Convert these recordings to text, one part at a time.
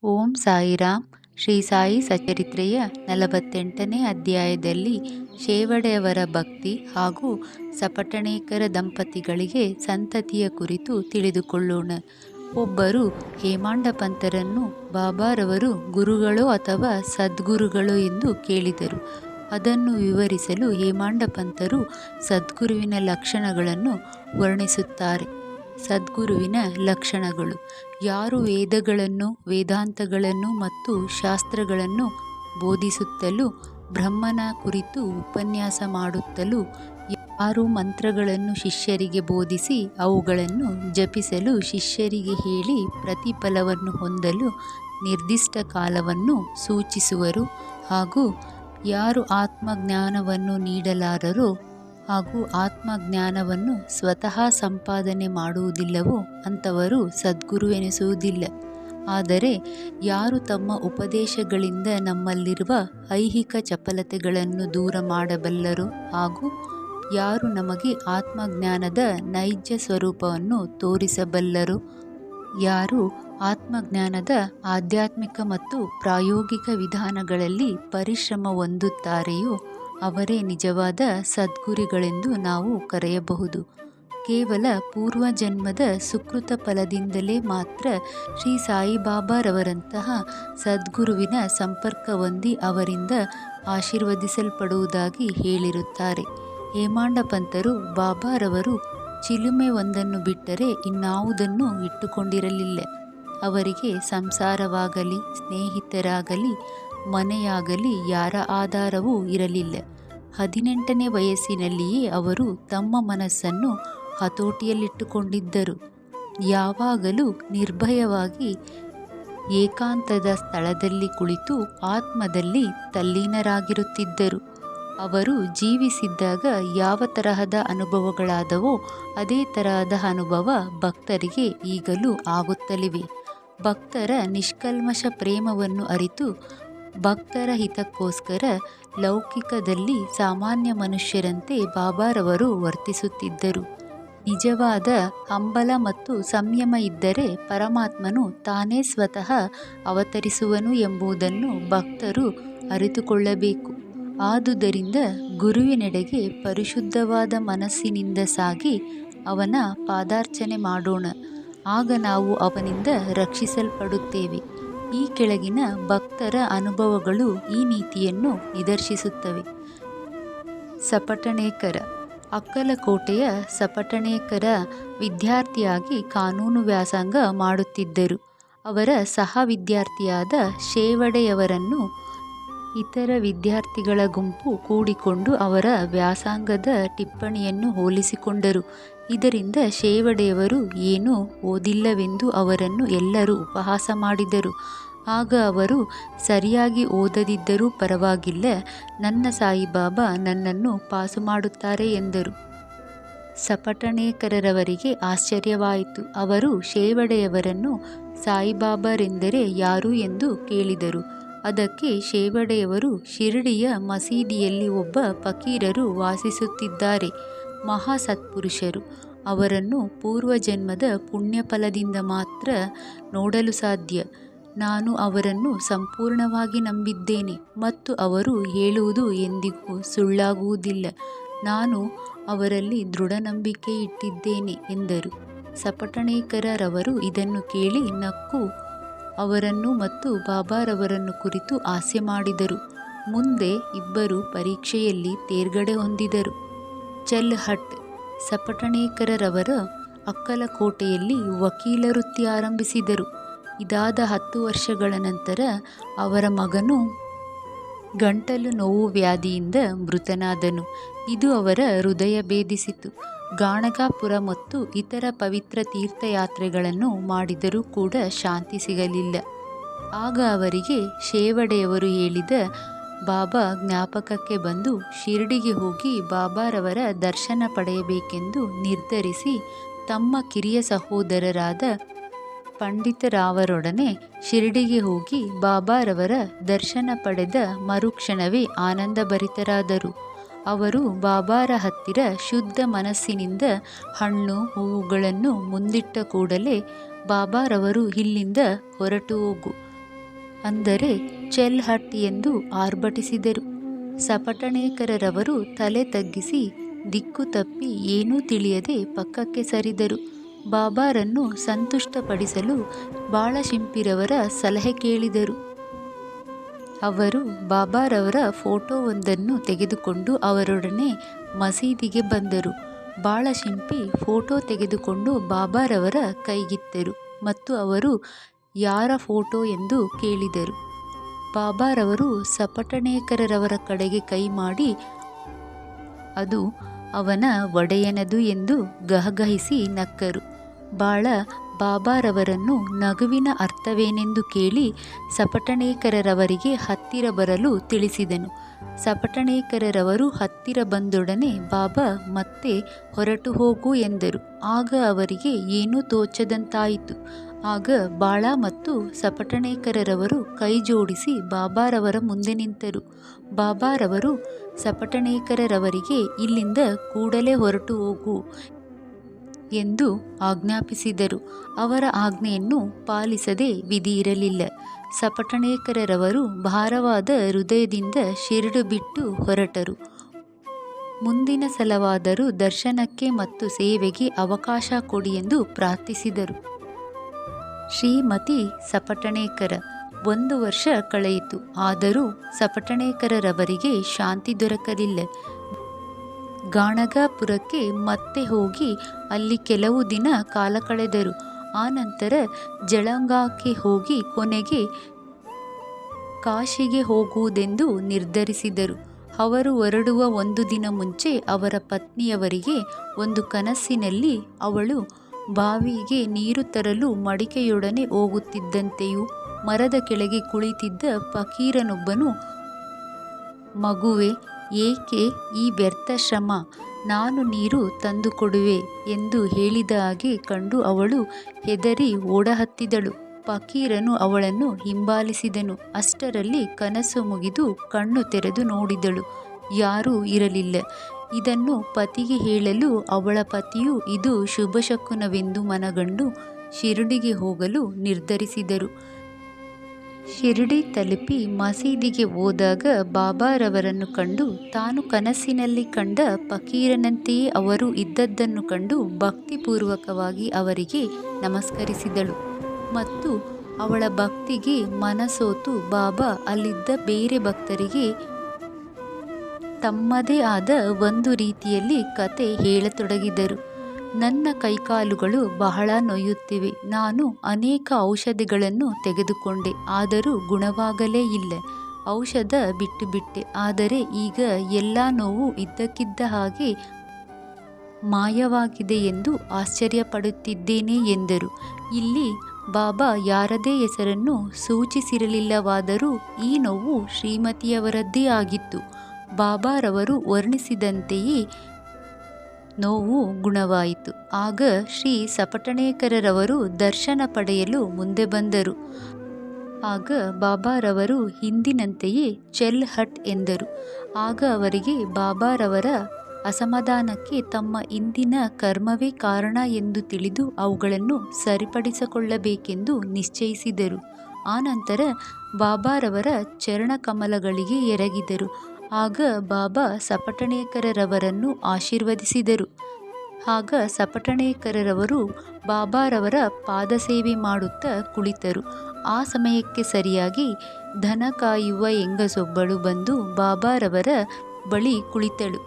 ಓಂ ಸಾಯಿರಾಮ್. ಶ್ರೀ ಸಾಯಿ ಸಚರಿತ್ರೆಯ 48ನೇ ಅಧ್ಯಾಯದಲ್ಲಿ ಶೇವಡೆಯವರ ಭಕ್ತಿ ಹಾಗೂ ಸಪಟಣೇಕರ ದಂಪತಿಗಳಿಗೆ ಸಂತತಿಯ ಕುರಿತು ತಿಳಿದುಕೊಳ್ಳೋಣ. ಒಬ್ಬರು ಹೇಮಾಂಡ ಪಂತರನ್ನು ಬಾಬಾರವರು ಗುರುಗಳೋ ಅಥವಾ ಸದ್ಗುರುಗಳೋ ಎಂದು ಕೇಳಿದರು. ಅದನ್ನು ವಿವರಿಸಲು ಹೇಮಾಂಡ ಪಂತರು ಸದ್ಗುರುವಿನ ಲಕ್ಷಣಗಳನ್ನು ವರ್ಣಿಸುತ್ತಾರೆ. ಸದ್ಗುರುವಿನ ಲಕ್ಷಣಗಳು: ಯಾರು ವೇದಗಳನ್ನು, ವೇದಾಂತಗಳನ್ನು ಮತ್ತು ಶಾಸ್ತ್ರಗಳನ್ನು ಬೋಧಿಸುತ್ತಲೂ ಬ್ರಹ್ಮನ ಕುರಿತು ಉಪನ್ಯಾಸ ಮಾಡುತ್ತಲೂ, ಯಾರು ಮಂತ್ರಗಳನ್ನು ಶಿಷ್ಯರಿಗೆ ಬೋಧಿಸಿ ಅವುಗಳನ್ನು ಜಪಿಸಲು ಶಿಷ್ಯರಿಗೆ ಹೇಳಿ ಪ್ರತಿಫಲವನ್ನು ಹೊಂದಲು ನಿರ್ದಿಷ್ಟ ಕಾಲವನ್ನು ಸೂಚಿಸುವರು, ಹಾಗೂ ಯಾರು ಆತ್ಮಜ್ಞಾನವನ್ನು ನೀಡಲಾರರೋ ಹಾಗೂ ಆತ್ಮಜ್ಞಾನವನ್ನು ಸ್ವತಃ ಸಂಪಾದನೆ ಮಾಡುವುದಿಲ್ಲವೋ ಅಂಥವರು ಸದ್ಗುರು ಎನಿಸುವುದಿಲ್ಲ. ಆದರೆ ಯಾರು ತಮ್ಮ ಉಪದೇಶಗಳಿಂದ ನಮ್ಮಲ್ಲಿರುವ ಐಹಿಕ ಚಪಲತೆಗಳನ್ನು ದೂರ ಮಾಡಬಲ್ಲರೋ ಹಾಗೂ ಯಾರು ನಮಗೆ ಆತ್ಮಜ್ಞಾನದ ನೈಜ ಸ್ವರೂಪವನ್ನು ತೋರಿಸಬಲ್ಲರೋ, ಯಾರು ಆತ್ಮಜ್ಞಾನದ ಆಧ್ಯಾತ್ಮಿಕ ಮತ್ತು ಪ್ರಾಯೋಗಿಕ ವಿಧಾನಗಳಲ್ಲಿ ಪರಿಶ್ರಮ ಹೊಂದುತ್ತಾರೆಯೋ ಅವರೇ ನಿಜವಾದ ಸದ್ಗುರುಗಳೆಂದು ನಾವು ಕರೆಯಬಹುದು. ಕೇವಲ ಪೂರ್ವಜನ್ಮದ ಸುಕೃತ ಫಲದಿಂದಲೇ ಮಾತ್ರ ಶ್ರೀ ಸಾಯಿಬಾಬಾರವರಂತಹ ಸದ್ಗುರುವಿನ ಸಂಪರ್ಕ ಹೊಂದಿ ಅವರಿಂದ ಆಶೀರ್ವದಿಸಲ್ಪಡುವುದಾಗಿ ಹೇಳಿರುತ್ತಾರೆ. ಹೇಮಾಂಡ ಪಂತರು ಬಾಬಾರವರು ಚಿಲುಮೆ ಒಂದನ್ನು ಬಿಟ್ಟರೆ ಇನ್ನಾವುದನ್ನು ಇಟ್ಟುಕೊಂಡಿರಲಿಲ್ಲ. ಅವರಿಗೆ ಸಂಸಾರವಾಗಲಿ, ಸ್ನೇಹಿತರಾಗಲಿ, ಮನೆಯಾಗಲಿ ಯಾರ ಆಧಾರವೂ ಇರಲಿಲ್ಲ. 18ನೇ ವಯಸ್ಸಿನಲ್ಲಿಯೇ ಅವರು ತಮ್ಮ ಮನಸ್ಸನ್ನು ಹತೋಟಿಯಲ್ಲಿಟ್ಟುಕೊಂಡಿದ್ದರು. ಯಾವಾಗಲೂ ನಿರ್ಭಯವಾಗಿ ಏಕಾಂತದ ಸ್ಥಳದಲ್ಲಿ ಕುಳಿತು ಆತ್ಮದಲ್ಲಿ ತಲ್ಲೀನರಾಗಿರುತ್ತಿದ್ದರು. ಅವರು ಜೀವಿಸಿದ್ದಾಗ ಯಾವ ತರಹದ ಅನುಭವಗಳಾದವೋ ಅದೇ ತರಹದ ಅನುಭವ ಭಕ್ತರಿಗೆ ಈಗಲೂ ಆಗುತ್ತಲಿವೆ. ಭಕ್ತರ ನಿಷ್ಕಲ್ಮಶ ಪ್ರೇಮವನ್ನು ಅರಿತು ಭಕ್ತರ ಹಿತಕ್ಕೋಸ್ಕರ ಲೌಕಿಕದಲ್ಲಿ ಸಾಮಾನ್ಯ ಮನುಷ್ಯರಂತೆ ಬಾಬಾರವರು ವರ್ತಿಸುತ್ತಿದ್ದರು. ನಿಜವಾದ ಹಂಬಲ ಮತ್ತು ಸಂಯಮ ಇದ್ದರೆ ಪರಮಾತ್ಮನು ತಾನೇ ಸ್ವತಃ ಅವತರಿಸುವನು ಎಂಬುದನ್ನು ಭಕ್ತರು ಅರಿತುಕೊಳ್ಳಬೇಕು. ಆದುದರಿಂದ ಗುರುವಿನೆಡೆಗೆ ಪರಿಶುದ್ಧವಾದ ಮನಸ್ಸಿನಿಂದ ಸಾಗಿ ಅವನ ಪಾದಾರ್ಚನೆ ಮಾಡೋಣ. ಆಗ ನಾವು ಅವನಿಂದ ರಕ್ಷಿಸಲ್ಪಡುತ್ತೇವೆ. ಈ ಕೆಳಗಿನ ಭಕ್ತರ ಅನುಭವಗಳು ಈ ನೀತಿಯನ್ನು ನಿದರ್ಶಿಸುತ್ತವೆ. ಸಪಟಣೇಕರ ಅಕ್ಕಲಕೋಟೆಯ ಸಪಟಣೇಕರ ವಿದ್ಯಾರ್ಥಿಯಾಗಿ ಕಾನೂನು ವ್ಯಾಸಂಗ ಮಾಡುತ್ತಿದ್ದರು. ಅವರ ಸಹ ವಿದ್ಯಾರ್ಥಿಯಾದ ಶೇವಡೆಯವರನ್ನು ಇತರ ವಿದ್ಯಾರ್ಥಿಗಳ ಗುಂಪು ಕೂಡಿಕೊಂಡು ಅವರ ವ್ಯಾಸಂಗದ ಟಿಪ್ಪಣಿಯನ್ನು ಹೋಲಿಸಿಕೊಂಡರು. ಇದರಿಂದ ಶೇವಡೆಯವರು ಏನೂ ಓದಿಲ್ಲವೆಂದು ಅವರನ್ನು ಎಲ್ಲರೂ ಉಪಹಾಸ ಮಾಡಿದರು. ಆಗ ಅವರು, ಸರಿಯಾಗಿ ಓದದಿದ್ದರೂ ಪರವಾಗಿಲ್ಲ, ನನ್ನ ಸಾಯಿಬಾಬಾ ನನ್ನನ್ನು ಪಾಸು ಮಾಡುತ್ತಾರೆ ಎಂದರು. ಸಪಟಣೇಕರವರಿಗೆ ಆಶ್ಚರ್ಯವಾಯಿತು. ಅವರು ಶೇವಡೆಯವರನ್ನು ಸಾಯಿಬಾಬಾರೆಂದರೆ ಯಾರು ಎಂದು ಕೇಳಿದರು. ಅದಕ್ಕೆ ಶೇವಡೆಯವರು, ಶಿರಡಿಯ ಮಸೀದಿಯಲ್ಲಿ ಒಬ್ಬ ಫಕೀರರು ವಾಸಿಸುತ್ತಿದ್ದಾರೆ, ಮಹಾ ಸತ್ಪುರುಷರು. ಅವರನ್ನು ಪೂರ್ವಜನ್ಮದ ಪುಣ್ಯಫಲದಿಂದ ಮಾತ್ರ ನೋಡಲು ಸಾಧ್ಯ. ನಾನು ಅವರನ್ನು ಸಂಪೂರ್ಣವಾಗಿ ನಂಬಿದ್ದೇನೆ ಮತ್ತು ಅವರು ಹೇಳುವುದು ಎಂದಿಗೂ ಸುಳ್ಳಾಗುವುದಿಲ್ಲ. ನಾನು ಅವರಲ್ಲಿ ದೃಢ ನಂಬಿಕೆ ಇಟ್ಟಿದ್ದೇನೆ ಎಂದರು. ಸಪಟಣೇಕರವರು ಇದನ್ನು ಕೇಳಿ ನಕ್ಕು ಅವರನ್ನು ಮತ್ತು ಬಾಬಾರವರನ್ನು ಕುರಿತು ಹಾಸ್ಯ ಮಾಡಿದರು. ಮುಂದೆ ಇಬ್ಬರು ಪರೀಕ್ಷೆಯಲ್ಲಿ ತೇರ್ಗಡೆ ಹೊಂದಿದರು. ಚಲ್ಹಟ್ ಸಪಟಣೇಕರವರು ಅಕ್ಕಲಕೋಟೆಯಲ್ಲಿ ವಕೀಲ ವೃತ್ತಿ ಆರಂಭಿಸಿದರು. ಇದಾದ 10 ವರ್ಷಗಳ ನಂತರ ಅವರ ಮಗನು ಗಂಟಲು ನೋವು ವ್ಯಾಧಿಯಿಂದ ಮೃತನಾದನು. ಇದು ಅವರ ಹೃದಯ ಭೇದಿಸಿತು. ಗಾಣಗಾಪುರ ಮತ್ತು ಇತರ ಪವಿತ್ರ ತೀರ್ಥಯಾತ್ರೆಗಳನ್ನು ಮಾಡಿದರೂ ಕೂಡ ಶಾಂತಿ ಸಿಗಲಿಲ್ಲ. ಆಗ ಅವರಿಗೆ ಶೇವಡೆಯವರು ಹೇಳಿದ ಬಾಬಾ ಜ್ಞಾಪಕಕ್ಕೆ ಬಂದು ಶಿರಡಿಗೆ ಹೋಗಿ ಬಾಬಾರವರ ದರ್ಶನ ಪಡೆಯಬೇಕೆಂದು ನಿರ್ಧರಿಸಿ ತಮ್ಮ ಕಿರಿಯ ಸಹೋದರರಾದ ಪಂಡಿತರಾವರೊಡನೆ ಶಿರಡಿಗೆ ಹೋಗಿ ಬಾಬಾರವರ ದರ್ಶನ ಪಡೆದ ಮರುಕ್ಷಣವೇ ಆನಂದಭರಿತರಾದರು. ಅವರು ಬಾಬಾರ ಹತ್ತಿರ ಶುದ್ಧ ಮನಸ್ಸಿನಿಂದ ಹಣ್ಣು ಹೂವುಗಳನ್ನು ಮುಂದಿಟ್ಟ ಕೂಡಲೇ ಬಾಬಾರವರು ಇಲ್ಲಿಂದ ಹೊರಟು ಹೋಗು, ಅಂದರೆ ಚೆಲ್ ಹಟ್ ಎಂದು ಆರ್ಭಟಿಸಿದರು. ಸಪಟಣೇಕರರವರು ತಲೆ ತಗ್ಗಿಸಿ ದಿಕ್ಕು ತಪ್ಪಿ ಏನೂ ತಿಳಿಯದೆ ಪಕ್ಕಕ್ಕೆ ಸರಿದರು. ಬಾಬಾರನ್ನು ಸಂತುಷ್ಟಪಡಿಸಲು ಬಾಳಶಿಂಪಿರವರ ಸಲಹೆ ಕೇಳಿದರು. ಅವರು ಬಾಬಾರವರ ಫೋಟೋವೊಂದನ್ನು ತೆಗೆದುಕೊಂಡು ಅವರೊಡನೆ ಮಸೀದಿಗೆ ಬಂದರು. ಬಾಳಶಿಂಪಿ ಫೋಟೋ ತೆಗೆದುಕೊಂಡು ಬಾಬಾರವರ ಕೈಗಿತ್ತರು ಮತ್ತು ಅವರು ಯಾರ ಫೋಟೋ ಎಂದು ಕೇಳಿದರು. ಬಾಬಾರವರು ಸಪಟಣೇಕರರವರ ಕಡೆಗೆ ಕೈ ಮಾಡಿ ಅದು ಅವನ ಒಡೆಯನದು ಎಂದು ಗಹಗಹಿಸಿ ನಕ್ಕರು. ಬಾಳ ಬಾಬಾರವರನ್ನು ನಗುವಿನ ಅರ್ಥವೇನೆಂದು ಕೇಳಿ ಸಪಟಣೇಕರರವರಿಗೆ ಹತ್ತಿರ ಬರಲು ತಿಳಿಸಿದನು. ಸಪಟಣೇಕರರವರು ಹತ್ತಿರ ಬಂದೊಡನೆ ಬಾಬಾ ಮತ್ತೆ ಹೊರಟು ಹೋಗು ಎಂದರು. ಆಗ ಅವರಿಗೆ ಏನೂ ತೋಚದಂತಾಯಿತು. ಆಗ ಬಾಳ ಮತ್ತು ಸಪಟಣೇಕರರವರು ಕೈ ಜೋಡಿಸಿ ಬಾಬಾರವರ ಮುಂದೆ ನಿಂತರು. ಬಾಬಾರವರು ಸಪಟಣೇಕರರವರಿಗೆ ಇಲ್ಲಿಂದ ಕೂಡಲೇ ಹೊರಟು ಹೋಗು ಎಂದು ಆಜ್ಞಾಪಿಸಿದರು. ಅವರ ಆಜ್ಞೆಯನ್ನು ಪಾಲಿಸದೆ ವಿಧಿಯಿರಲಿಲ್ಲ. ಸಪಟಣೇಕರರವರು ಭಾರವಾದ ಹೃದಯದಿಂದ ಶಿರಡು ಬಿಟ್ಟು ಹೊರಟರು. ಮುಂದಿನ ಸಲವಾದರೂ ದರ್ಶನಕ್ಕೆ ಮತ್ತು ಸೇವೆಗೆ ಅವಕಾಶ ಕೊಡಿ ಎಂದು ಪ್ರಾರ್ಥಿಸಿದರು. ಶ್ರೀಮತಿ ಸಪಟಣೇಕರ 1 ವರ್ಷ ಕಳೆಯಿತು. ಆದರೂ ಸಪಟಣೇಕರರವರಿಗೆ ಶಾಂತಿ ದೊರಕಲಿಲ್ಲ. ಗಾಣಗಾಪುರಕ್ಕೆ ಮತ್ತೆ ಹೋಗಿ ಅಲ್ಲಿ ಕೆಲವು ದಿನ ಕಾಲ ಕಳೆದರು. ಆನಂತರ ಜಳಂಗಾಕ್ಕೆ ಹೋಗಿ ಕೊನೆಗೆ ಕಾಶಿಗೆ ಹೋಗುವುದೆಂದು ನಿರ್ಧರಿಸಿದರು. ಅವರು ಹೊರಡುವ 1 ದಿನ ಮುಂಚೆ ಅವರ ಪತ್ನಿಯವರಿಗೆ ಒಂದು ಕನಸಿನಲ್ಲಿ ಅವಳು ಬಾವಿಗೆ ನೀರು ತರಲು ಮಡಿಕೆಯೊಡನೆ ಹೋಗುತ್ತಿದ್ದಂತೆಯೂ ಮರದ ಕೆಳಗೆ ಕುಳಿತಿದ್ದ ಫಕೀರನೊಬ್ಬನು, ಮಗುವೆ, ಏಕೆ ಈ ವ್ಯರ್ಥ ಶ್ರಮ, ನಾನು ನೀರು ತಂದುಕೊಡುವೆ ಎಂದು ಹೇಳಿದ ಹಾಗೆ ಕಂಡು ಅವಳು ಹೆದರಿ ಓಡಹತ್ತಿದಳು. ಫಕೀರನು ಅವಳನ್ನು ಹಿಂಬಾಲಿಸಿದನು. ಅಷ್ಟರಲ್ಲಿ ಕನಸು ಮುಗಿದು ಕಣ್ಣು ತೆರೆದು ನೋಡಿದಳು. ಯಾರೂ ಇರಲಿಲ್ಲ. ಇದನ್ನು ಪತಿಗೆ ಹೇಳಲು ಅವಳ ಪತಿಯು ಇದು ಶುಭಶಕುನವೆಂದು ಮನಗಂಡು ಶಿರಡಿಗೆ ಹೋಗಲು ನಿರ್ಧರಿಸಿದರು. ಶಿರಡಿ ತಲುಪಿ ಮಸೀದಿಗೆ ಹೋದಾಗ ಬಾಬಾರವರನ್ನು ಕಂಡು ತಾನು ಕನಸಿನಲ್ಲಿ ಕಂಡ ಫಕೀರನಂತೆಯೇ ಅವರು ಇದ್ದದ್ದನ್ನು ಕಂಡು ಭಕ್ತಿಪೂರ್ವಕವಾಗಿ ಅವರಿಗೆ ನಮಸ್ಕರಿಸಿದಳು. ಮತ್ತು ಅವಳ ಭಕ್ತಿಗೆ ಮನಸೋತು ಬಾಬಾ ಅಲ್ಲಿದ್ದ ಬೇರೆ ಭಕ್ತರಿಗೆ ತಮ್ಮದೇ ಆದ ಒಂದು ರೀತಿಯಲ್ಲಿ ಕತೆ ಹೇಳತೊಡಗಿದರು. ನನ್ನ ಕೈಕಾಲುಗಳು ಬಹಳ ನೋಯುತ್ತಿವೆ. ನಾನು ಅನೇಕ ಔಷಧಿಗಳನ್ನು ತೆಗೆದುಕೊಂಡೆ, ಆದರೂ ಗುಣವಾಗಲೇ ಇಲ್ಲ. ಔಷಧ ಬಿಟ್ಟುಬಿಟ್ಟೆ, ಆದರೆ ಈಗ ಎಲ್ಲ ನೋವು ಇದ್ದಕ್ಕಿದ್ದ ಹಾಗೆ ಮಾಯವಾಗಿದೆ ಎಂದು ಆಶ್ಚರ್ಯಪಡುತ್ತಿದ್ದೇನೆ ಎಂದರು. ಇಲ್ಲಿ ಬಾಬಾ ಯಾರದೇ ಹೆಸರನ್ನು ಸೂಚಿಸಿರಲಿಲ್ಲವಾದರೂ ಈ ನೋವು ಶ್ರೀಮತಿಯವರದ್ದೇ ಆಗಿತ್ತು. ಬಾಬಾರವರು ವರ್ಣಿಸಿದಂತೆಯೇ ನೋವು ಗುಣವಾಯಿತು. ಆಗ ಶ್ರೀ ಸಪಟಣೇಕರರವರು ದರ್ಶನ ಪಡೆಯಲು ಮುಂದೆ ಬಂದರು. ಆಗ ಬಾಬಾರವರು ಹಿಂದಿನಂತೆಯೇ ಚೆಲ್ ಹಟ್ ಎಂದರು. ಆಗ ಅವರಿಗೆ ಬಾಬಾರವರ ಅಸಮಾಧಾನಕ್ಕೆ ತಮ್ಮ ಇಂದಿನ ಕರ್ಮವೇ ಕಾರಣ ಎಂದು ತಿಳಿದು ಅವುಗಳನ್ನು ಸರಿಪಡಿಸಿಕೊಳ್ಳಬೇಕೆಂದು ನಿಶ್ಚಯಿಸಿದರು. ಆನಂತರ ಬಾಬಾರವರ ಚರಣಕಮಲಗಳಿಗೆ ಎರಗಿದರು. ಆಗ ಬಾಬಾ ಸಪಟಣೇಕರರವರನ್ನು ಆಶೀರ್ವದಿಸಿದರು. ಆಗ ಸಪಟಣೇಕರರವರು ಬಾಬಾರವರ ಪಾದಸೇವೆ ಮಾಡುತ್ತಾ ಕುಳಿತರು. ಆ ಸಮಯಕ್ಕೆ ಸರಿಯಾಗಿ ದನ ಕಾಯುವ ಹೆಂಗಸೊಬ್ಬಳು ಬಂದು ಬಾಬಾರವರ ಬಳಿ ಕುಳಿತಳು.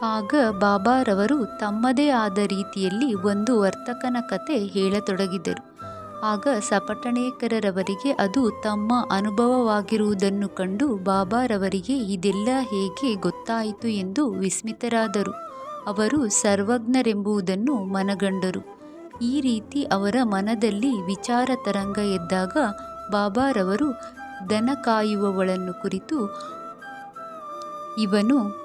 ಆಗ ಬಾಬಾರವರು ತಮ್ಮದೇ ಆದ ರೀತಿಯಲ್ಲಿ ಒಂದು ವರ್ತಕನ ಕತೆ ಹೇಳತೊಡಗಿದರು. ಆಗ ಸಪಟಣೇಕರರವರಿಗೆ ಅದು ತಮ್ಮ ಅನುಭವವಾಗಿರುವುದನ್ನು ಕಂಡು ಬಾಬಾರವರಿಗೆ ಇದೆಲ್ಲ ಹೇಗೆ ಗೊತ್ತಾಯಿತು ಎಂದು ವಿಸ್ಮಿತರಾದರು. ಅವರು ಸರ್ವಜ್ಞರೆಂಬುದನ್ನು ಮನಗಂಡರು. ಈ ರೀತಿ ಅವರ ಮನದಲ್ಲಿ ವಿಚಾರ ತರಂಗ ಎದ್ದಾಗ ಬಾಬಾರವರು ದನ ಕಾಯುವವಳನ್ನು ಕುರಿತು,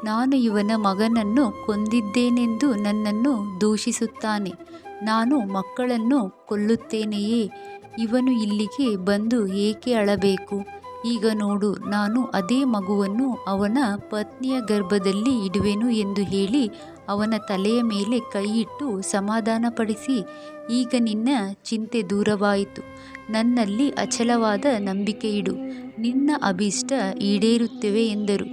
ನಾನು ಇವನ ಮಗನನ್ನು ಕೊಂದಿದ್ದೇನೆಂದು ನನ್ನನ್ನು ದೂಷಿಸುತ್ತಾನೆ. ನಾನು ಮಕ್ಕಳನ್ನು ಕೊಲ್ಲುತ್ತೇನೆಯೇ? ಇವನು ಇಲ್ಲಿಗೆ ಬಂದು ಏಕೆ ಅಳಬೇಕು? ಈಗ ನೋಡು, ನಾನು ಅದೇ ಮಗುವನ್ನು ಅವನ ಪತ್ನಿಯ ಗರ್ಭದಲ್ಲಿ ಇಡುವೆನು ಎಂದು ಹೇಳಿ ಅವನ ತಲೆಯ ಮೇಲೆ ಕೈಯಿಟ್ಟು ಸಮಾಧಾನಪಡಿಸಿ, ಈಗ ನಿನ್ನ ಚಿಂತೆ ದೂರವಾಯಿತು. ನನ್ನಲ್ಲಿ ಅಚಲವಾದ ನಂಬಿಕೆ ಇಡು, ನಿನ್ನ ಅಭೀಷ್ಟ ಈಡೇರುತ್ತವೆ ಎಂದರು.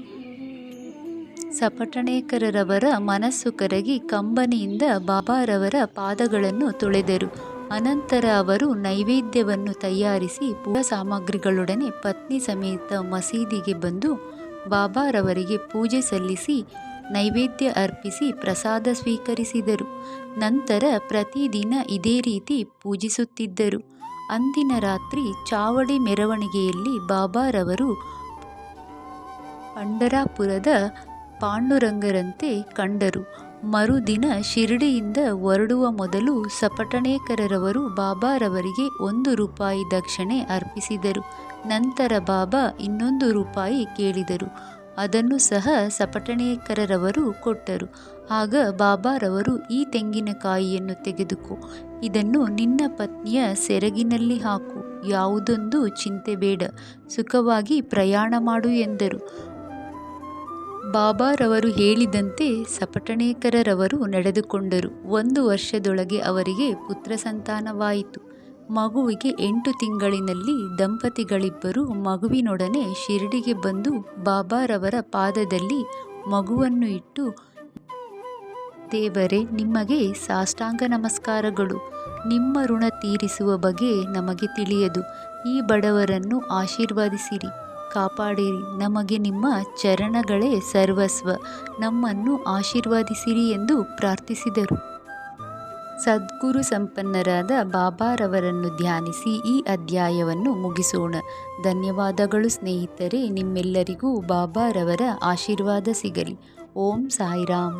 ಸಪಟಣೇಕರರವರ ಮನಸ್ಸು ಕರಗಿ ಕಂಬನಿಯಿಂದ ಬಾಬಾರವರ ಪಾದಗಳನ್ನು ತೊಳೆದರು. ಅನಂತರ ಅವರು ನೈವೇದ್ಯವನ್ನು ತಯಾರಿಸಿ ಪೂಜಾ ಸಾಮಗ್ರಿಗಳೊಡನೆ ಪತ್ನಿ ಸಮೇತ ಮಸೀದಿಗೆ ಬಂದು ಬಾಬಾರವರಿಗೆ ಪೂಜೆ ಸಲ್ಲಿಸಿ ನೈವೇದ್ಯ ಅರ್ಪಿಸಿ ಪ್ರಸಾದ ಸ್ವೀಕರಿಸಿದರು. ನಂತರ ಪ್ರತಿದಿನ ಇದೇ ರೀತಿ ಪೂಜಿಸುತ್ತಿದ್ದರು. ಅಂದಿನ ರಾತ್ರಿ ಚಾವಡಿ ಮೆರವಣಿಗೆಯಲ್ಲಿ ಬಾಬಾರವರು ಪಂಢರಾಪುರದ ಪಾಂಡುರಂಗರಂತೆ ಕಂಡರು. ಮರುದಿನ ಶಿರಡಿಯಿಂದ ಹೊರಡುವ ಮೊದಲು ಸಪಟಣೇಕರರವರು ಬಾಬಾರವರಿಗೆ 1 ರೂಪಾಯಿ ದಕ್ಷಿಣೆ ಅರ್ಪಿಸಿದರು. ನಂತರ ಬಾಬಾ 200 ರೂಪಾಯಿ ಕೇಳಿದರು. ಅದನ್ನು ಸಹ ಸಪಟಣೇಕರರವರು ಕೊಟ್ಟರು. ಆಗ ಬಾಬಾರವರು, ಈ ತೆಂಗಿನಕಾಯಿಯನ್ನು ತೆಗೆದುಕೋ, ಇದನ್ನು ನಿನ್ನ ಪತ್ನಿಯ ಸೆರಗಿನಲ್ಲಿ ಹಾಕು, ಯಾವುದೊಂದು ಚಿಂತೆ ಬೇಡ, ಸುಖವಾಗಿ ಪ್ರಯಾಣ ಮಾಡು ಎಂದರು. ಬಾಬಾರವರು ಹೇಳಿದಂತೆ ಸಪಟಣೇಕರರವರು ನಡೆದುಕೊಂಡರು. 1 ವರ್ಷದೊಳಗೆ ಅವರಿಗೆ ಪುತ್ರ ಸಂತಾನವಾಯಿತು. ಮಗುವಿಗೆ 8 ತಿಂಗಳಿನಲ್ಲಿ ದಂಪತಿಗಳಿಬ್ಬರು ಮಗುವಿನೊಡನೆ ಶಿರಡಿಗೆ ಬಂದು ಬಾಬಾರವರ ಪಾದದಲ್ಲಿ ಮಗುವನ್ನು ಇಟ್ಟು, ದೇವರೇ, ನಿಮಗೆ ಸಾಷ್ಟಾಂಗ ನಮಸ್ಕಾರಗಳು. ನಿಮ್ಮ ಋಣ ತೀರಿಸುವ ಬಗೆ ನಮಗೆ ತಿಳಿಯದು. ಈ ಬಡವರನ್ನು ಆಶೀರ್ವದಿಸಿರಿ, ಕಾಪಾಡಿರಿ. ನಮಗೆ ನಿಮ್ಮ ಚರಣಗಳೇ ಸರ್ವಸ್ವ. ನಮ್ಮನ್ನು ಆಶೀರ್ವದಿಸಿರಿ ಎಂದು ಪ್ರಾರ್ಥಿಸಿದರು. ಸದ್ಗುರು ಸಂಪನ್ನರಾದ ಬಾಬಾರವರನ್ನು ಧ್ಯಾನಿಸಿ ಈ ಅಧ್ಯಾಯವನ್ನು ಮುಗಿಸೋಣ. ಧನ್ಯವಾದಗಳು ಸ್ನೇಹಿತರೆ. ನಿಮ್ಮೆಲ್ಲರಿಗೂ ಬಾಬಾರವರ ಆಶೀರ್ವಾದ ಸಿಗಲಿ. ಓಂ ಸಾಯಿರಾಮ್.